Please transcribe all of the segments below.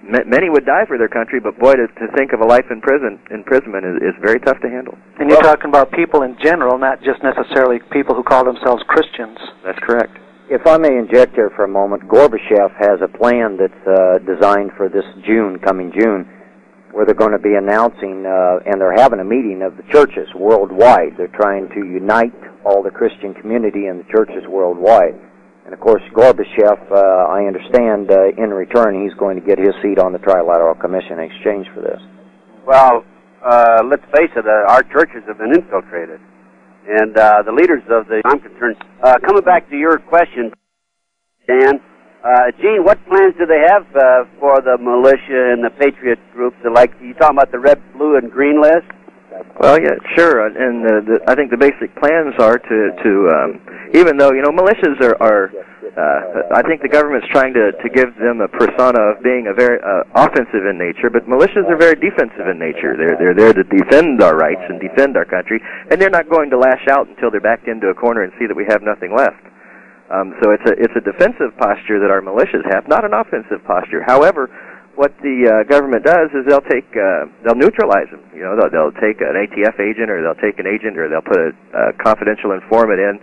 many would die for their country, but boy, to think of a life imprisonment is very tough to handle. And you're talking about people in general, not just necessarily people who call themselves Christians. That's correct. If I may inject here for a moment, Gorbachev has a plan that's designed for this coming June, where they're going to be announcing, and they're having a meeting of the churches worldwide. They're trying to unite all the Christian community and the churches worldwide. And, of course, Gorbachev, I understand, in return, he's going to get his seat on the Trilateral Commission in exchange for this. Well, let's face it, our churches have been infiltrated. And the leaders of the... I'm concerned. Coming back to your question, Dan, Gene, what plans do they have for the militia and the patriot groups? Like, you talking about the red, blue, and green list? Well, yeah, sure, and I think the basic plans are to even though, militias are I think the government's trying to give them a persona of being a very offensive in nature, but militias are very defensive in nature. They're there to defend our rights and defend our country, and they're not going to lash out until they're backed into a corner and see that we have nothing left. So it's a defensive posture that our militias have, not an offensive posture. However, what the government does is they'll neutralize them. They'll take an ATF agent, or they'll take an agent, or they'll put a confidential informant in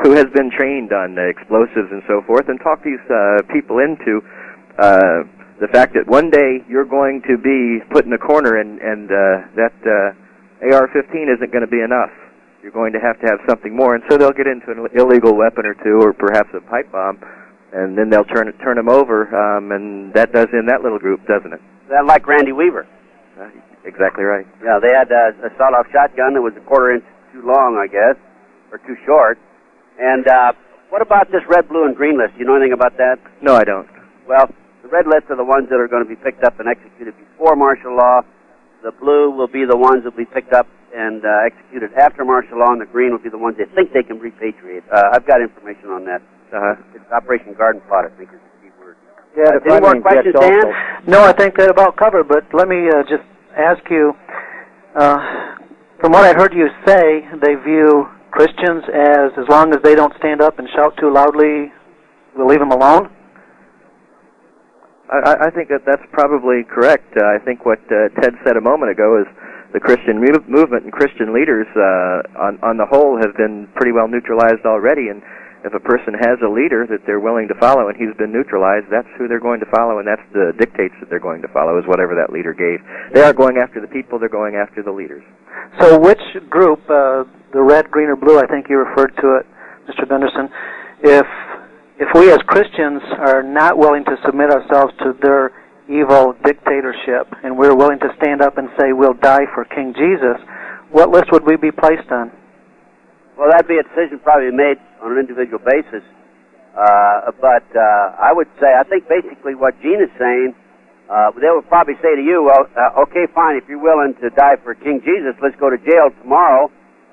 who has been trained on explosives and so forth, and talk these people into the fact that one day you're going to be put in a corner, and that AR-15 isn't going to be enough. You're going to have something more, and so they'll get into an illegal weapon or two, or perhaps a pipe bomb, and then they'll turn them over, and that does end that little group, doesn't it? That like Randy Weaver. Exactly right. Yeah, they had a sawed-off shotgun that was a quarter inch too long, I guess, or too short. And what about this red, blue, and green list? Do you know anything about that? No, I don't. Well, the red list are the ones that are going to be picked up and executed before martial law. The blue will be the ones that will be picked up and executed after martial law, and the green will be the ones they think they can repatriate. I've got information on that. It's Operation Garden Plot, I think, is the key word. Yeah, any more questions, Dan? No, I think that about covered, but let me just ask you, from what I heard you say, they view Christians as long as they don't stand up and shout too loudly, we'll leave them alone? I think that's probably correct. I think what Ted said a moment ago is the Christian movement and Christian leaders, on the whole, have been pretty well neutralized already, and if a person has a leader that they're willing to follow and he's been neutralized, that's who they're going to follow, and that's the dictates that they're going to follow, is whatever that leader gave. They aren't going after the people, they're going after the leaders. So which group, the red, green, or blue, I think you referred to it, Mr. Gunderson, if we as Christians are not willing to submit ourselves to their evil dictatorship, and we're willing to stand up and say we'll die for King Jesus, what list would we be placed on? Well, that'd be a decision probably made on an individual basis. But I would say, I think basically what Gene is saying, they would probably say to you, well, okay, fine, if you're willing to die for King Jesus, let's go to jail tomorrow.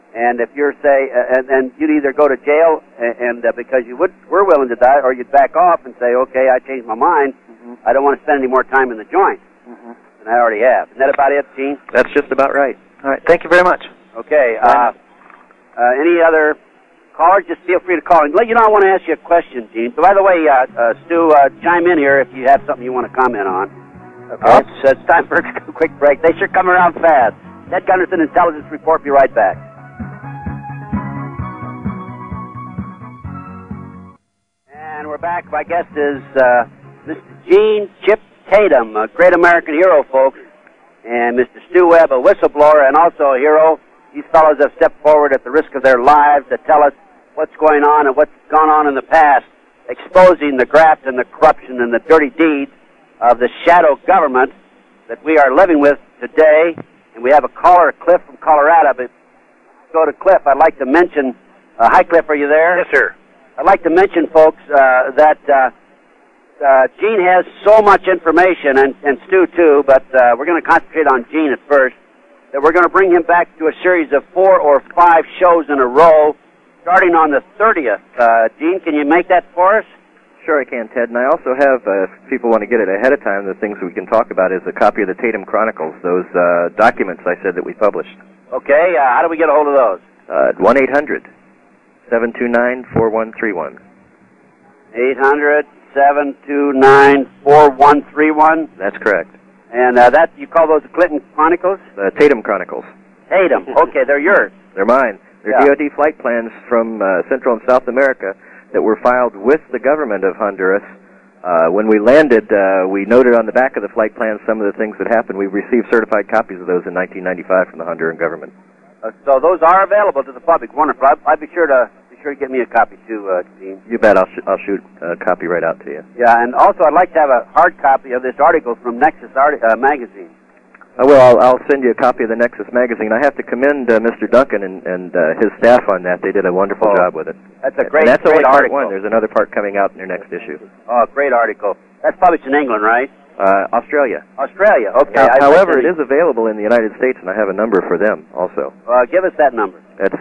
And if you're, and you'd either go to jail and because you were willing to die, or you'd back off and say, okay, I changed my mind. I don't want to spend any more time in the joint. And I already have. Isn't that about it, Gene? That's just about right. All right, thank you very much. Okay. Any other callers? Just feel free to call in. I want to ask you a question, Gene. So, by the way, Stu, chime in here if you have something you want to comment on. Okay. It's time for a quick break. They sure come around fast. Ted Gunderson, Intelligence Report. Be right back. And we're back. My guest is Mr. Gene Chip Tatum, a great American hero, folks, and Mr. Stu Webb, a whistleblower and also a hero. These fellows have stepped forward at the risk of their lives to tell us what's going on and what's gone on in the past, exposing the graft and the corruption and the dirty deeds of the shadow government that we are living with today. And we have a caller, Cliff from Colorado. But go to Cliff. I'd like to mention, hi Cliff, are you there? Yes, sir. I'd like to mention, folks, that Gene has so much information, and Stu too, but we're going to concentrate on Gene at first, that we're going to bring him back to a series of 4 or 5 shows in a row, starting on the 30th. Gene, can you make that for us? Sure I can, Ted. And I also have, if people want to get it ahead of time, the things we can talk about is a copy of the Tatum Chronicles, those documents I said that we published. Okay, how do we get a hold of those? 1-800-729-4131. 800-729-4131. 877-294-4131. That's correct. And that you call those the Clinton Chronicles? The Tatum Chronicles. Tatum. Okay, they're yours. They're mine. They're DoD flight plans from Central and South America that were filed with the government of Honduras. When we landed, we noted on the back of the flight plans some of the things that happened. We received certified copies of those in 1995 from the Honduran government. So those are available to the public. Wonderful. I'd be sure to get me a copy too, Gene. You bet. I'll shoot a copy right out to you. Yeah, and also I'd like to have a hard copy of this article from Nexus magazine. Well, I'll send you a copy of the Nexus magazine. I have to commend Mr. Duncan and his staff on that. They did a wonderful job with it. That's a great, and that's only great part article. one. There's another part coming out in their next issue. Oh, great article. That's published in England, right? Australia. Australia, okay. However, it is available in the United States, and I have a number for them also. Give us that number. That's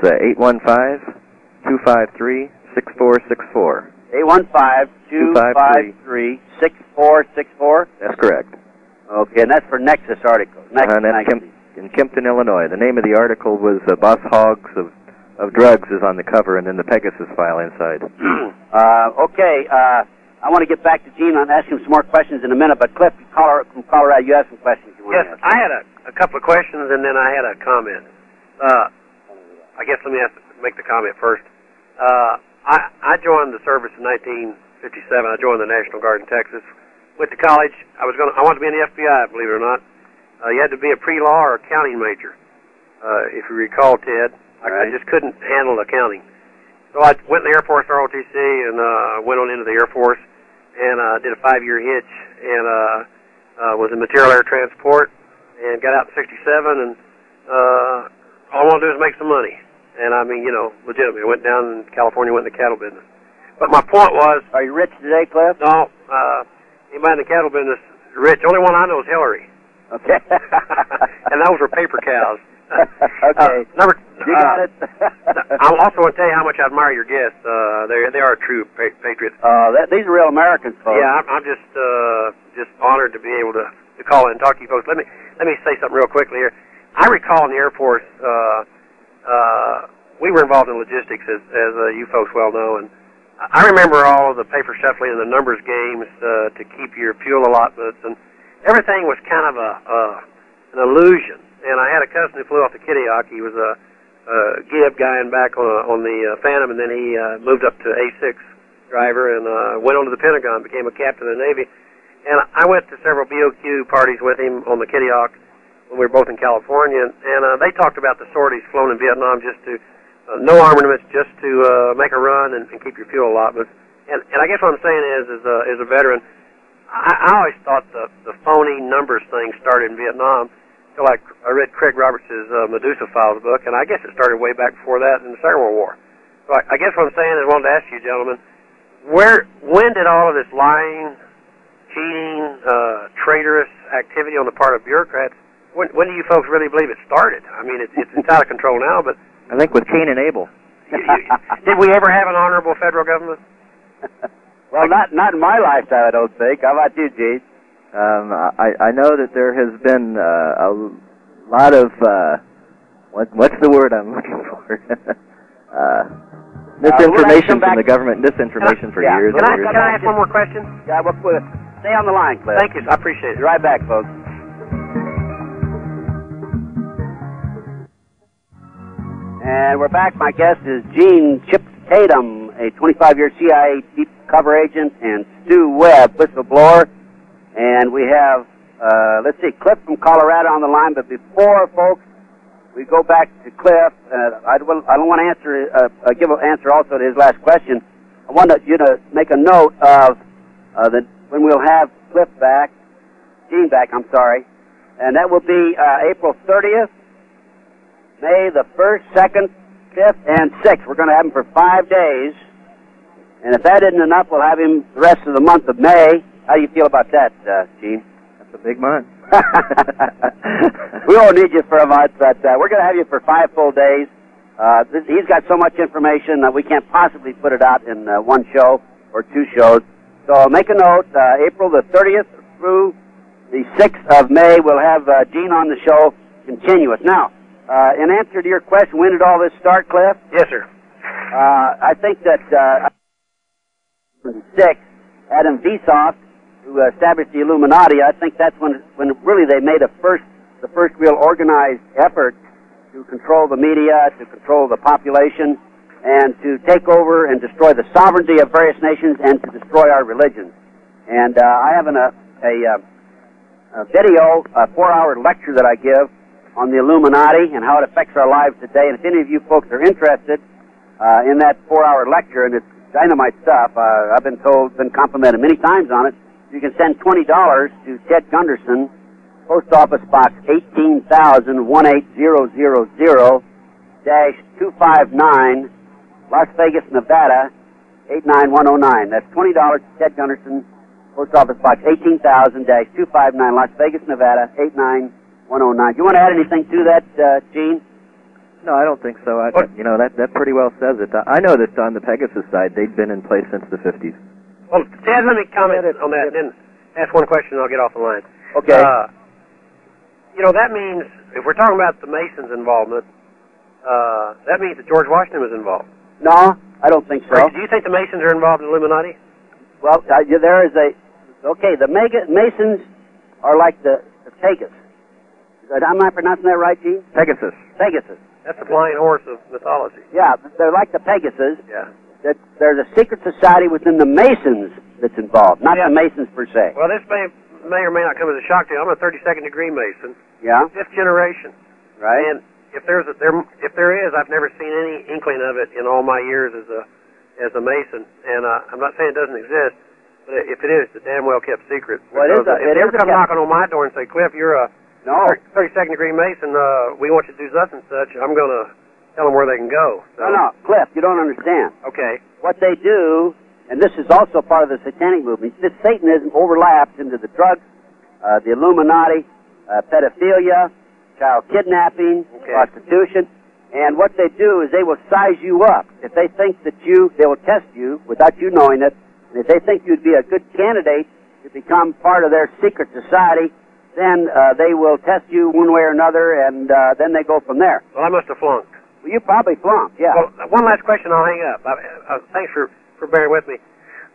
815-253-6464. 815-253-6464? That's correct. Okay, and that's for Nexus article. That's in Kempton, Illinois. The name of the article was Boss Hogs of Drugs is on the cover, and then the Pegasus file inside. Okay, I want to get back to Gene and ask him some more questions in a minute, but Cliff from Colorado, you have some questions you want to ask. Yes, I had a couple of questions, and then I had a comment. I guess let me make the comment first. I joined the service in 1957. I joined the National Guard in Texas. Went to college. I wanted to be in the FBI, believe it or not. You had to be a pre-law or accounting major, if you recall, Ted. I just couldn't handle accounting. So I went in the Air Force ROTC and went on into the Air Force and did a 5-year hitch and was in material air transport and got out in 67 and all I wanted to do was make some money. And I mean, legitimately. I went down in California, went in the cattle business. But my point was... Are you rich today, Cliff? No. Anybody in the cattle business is rich. The only one I know is Hillary. Okay. And those were paper cows. Okay. You got it. I also want to tell you how much I admire your guests. They are true patriots. These are real Americans, folks. Yeah, I'm just honored to be able to call in and talk to you folks. Let me say something real quickly here. I recall in the Air Force, we were involved in logistics, as you folks well know, and I remember all of the paper shuffling and the numbers games to keep your fuel allotments, and everything was kind of an illusion. And I had a cousin who flew off the Kittiak. He was a Gibb guy and back on the Phantom, and then he moved up to A6 driver and went on to the Pentagon, became a captain of the Navy. And I went to several BOQ parties with him on the Kittiak when we were both in California, and they talked about the sorties flown in Vietnam just to no armaments, just to make a run and keep your fuel allotments. And I guess what I'm saying is, as a veteran, I always thought the phony numbers thing started in Vietnam. So I read Craig Roberts' Medusa Files book, and I guess it started way back before that in the Second World War. So I guess what I'm saying is I wanted to ask you, gentlemen, when did all of this lying, cheating, traitorous activity on the part of bureaucrats, when do you folks really believe it started? I mean, it's out of control now, but... I think with Cain and Abel. Did we ever have an honorable federal government? Well, not in my lifetime, I don't think. How about you, Gene? I know that there has been a lot of what's the word I'm looking for? Misinformation from the government, disinformation for years. Can I ask one more question? Yeah, well, stay on the line, Cliff. Thank you. I appreciate it. Be right back, folks. And we're back. My guest is Gene Chip Tatum, a 25-year CIA deep cover agent, and Stu Webb, whistleblower. And we have, let's see, Cliff from Colorado on the line. But before, folks, we go back to Cliff. I don't want to give an answer also to his last question. I want you to make a note of when we'll have Cliff back, Gene back, I'm sorry. And that will be April 30th, May the 1st, 2nd, 5th, and 6th. We're going to have him for 5 days. And if that isn't enough, we'll have him the rest of the month of May. How do you feel about that, Gene? That's a big month. We won't need you for a month, but we're going to have you for 5 full days. He's got so much information that we can't possibly put it out in one show or 2 shows. So make a note, April the 30th through the 6th of May, we'll have Gene on the show continuous. Now, in answer to your question, when did all this start, Cliff? Yes, sir. I think that 6, Adam Vsauce, who established the Illuminati, I think that's when really they made the first real organized effort to control the media, to control the population, and to take over and destroy the sovereignty of various nations and to destroy our religions. And I have a video, a 4-hour lecture that I give on the Illuminati and how it affects our lives today. And if any of you folks are interested in that 4-hour lecture, and it's dynamite stuff, I've been complimented many times on it, you can send $20 to Ted Gunderson, Post Office Box 18,18000-259, Las Vegas, Nevada, 89109. That's $20 to Ted Gunderson, Post Office Box 18,000-259, Las Vegas, Nevada, 89109. Do you want to add anything to that, Gene? No, I don't think so. That pretty well says it. I know that on the Pegasus side, they've been in place since the 50s. Well, Ted, let me comment on that, and then ask one question, and I'll get off the line. Okay. That means, if we're talking about the Masons' involvement, that means that George Washington was involved. No, I don't think so. Right, do you think the Masons are involved in Illuminati? Well, there is the Masons are like the Pegasus. Am I pronouncing that right, Gene? Pegasus. Pegasus. That's the flying horse of mythology. Yeah, they're like the Pegasus. Yeah. There's a secret society within the Masons that's involved, not the Masons per se. Well, this may or may not come as a shock to you. I'm a 32nd degree Mason. Yeah. 5th generation. Right. And if there is, I've never seen any inkling of it in all my years as a Mason. And I'm not saying it doesn't exist, but if it is, it's a damn well kept secret. Well, if they ever come knocking on my door and say, Cliff, you're a 32nd degree Mason, we want you to do such and such, I'm going to tell them where they can go. So. No, Cliff, you don't understand. Okay. What they do, and this is also part of the satanic movement, this Satanism overlaps into the drugs, the Illuminati, pedophilia, child kidnapping, prostitution, and what they do is they will size you up. If they think that they will test you without you knowing it, and if they think you'd be a good candidate to become part of their secret society, then they will test you one way or another, and then they go from there. Well, I must have flunked. Well, you probably flunked, yeah. Well, one last question, I'll hang up. Thanks for bearing with me.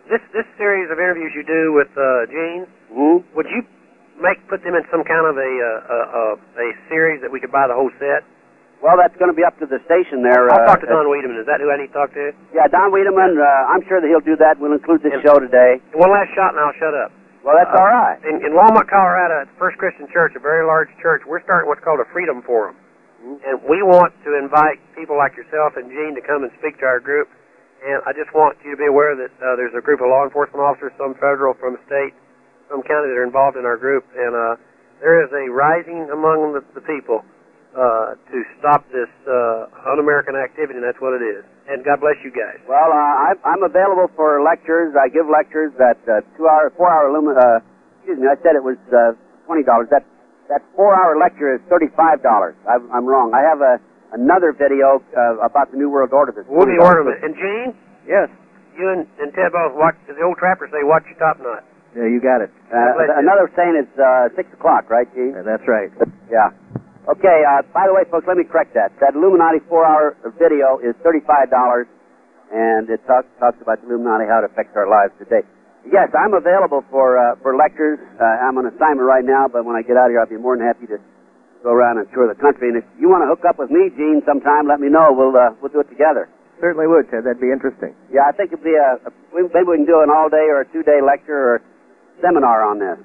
This series of interviews you do with Gene, would you put them in some kind of a series that we could buy the whole set? Well, that's going to be up to the station there. I'll talk to Don Wiedemann. Is that who I need to talk to? Yeah, Don Wiedemann. I'm sure that he'll do that. We'll include this show today. One last shot, and I'll shut up. Well, that's all right. In Walmart, Colorado, at the First Christian Church, a very large church, we're starting what's called a Freedom Forum. And we want to invite people like yourself and Gene to come and speak to our group. And I just want you to be aware that there's a group of law enforcement officers, some federal, from state, some county, that are involved in our group. And there is a rising among the people to stop this un-American activity, and that's what it is. And God bless you guys. Well, I'm available for lectures. I give lectures at 4-hour excuse me, I said it was $20. That 4-hour lecture is $35. I'm wrong. I have another video about the New World Order. We'll be ordering it. And Gene? Yes. You and Ted both watch, as the old trappers say, watch your top knot. Yeah, you got it. Another saying is 6 o'clock, right, Gene? Yeah, that's right. Yeah. Okay, by the way, folks, let me correct that. That Illuminati 4-hour video is $35, and it talks about the Illuminati, how it affects our lives today. Yes, I'm available for lectures. I'm on assignment right now, but when I get out of here, I'll be more than happy to go around and tour the country. And if you want to hook up with me, Gene, sometime, let me know. We'll do it together. Certainly would, Ted. That'd be interesting. Yeah, I think it'd be maybe we can do an all-day or a 2-day lecture or seminar on this.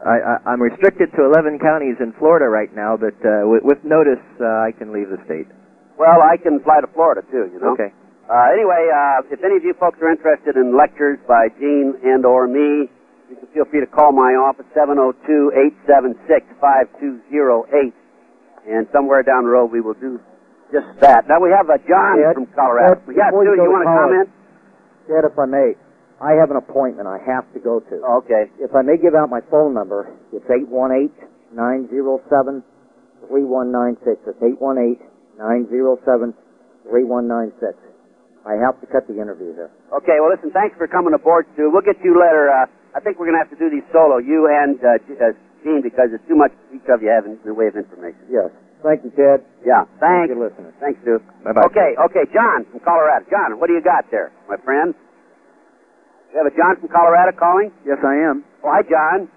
I'm restricted to 11 counties in Florida right now, but with notice, I can leave the state. Well, I can fly to Florida, too, you know. Okay. Anyway, if any of you folks are interested in lectures by Gene and or me, you can feel free to call my office, 702-876-5208. And somewhere down the road, we will do just that. Now, we have John from Colorado. Yeah, Stu, you want to comment? Ted, if I may, I have an appointment I have to go to. Okay. If I may give out my phone number, it's 818-907-3196. It's 818-907-3196. I have to cut the interview here. Okay, well, listen, thanks for coming aboard, Stu. We'll get you later. I think we're going to have to do these solo, you and Gene, because there's too much each of you have in the way of information. Yes. Thank you, Ted. Yeah, thanks. Thank you, listeners. Thanks, Stu. Bye-bye. Okay, John from Colorado. John, what do you got there, my friend? We have a John from Colorado calling. Yes, I am. Oh, hi, John.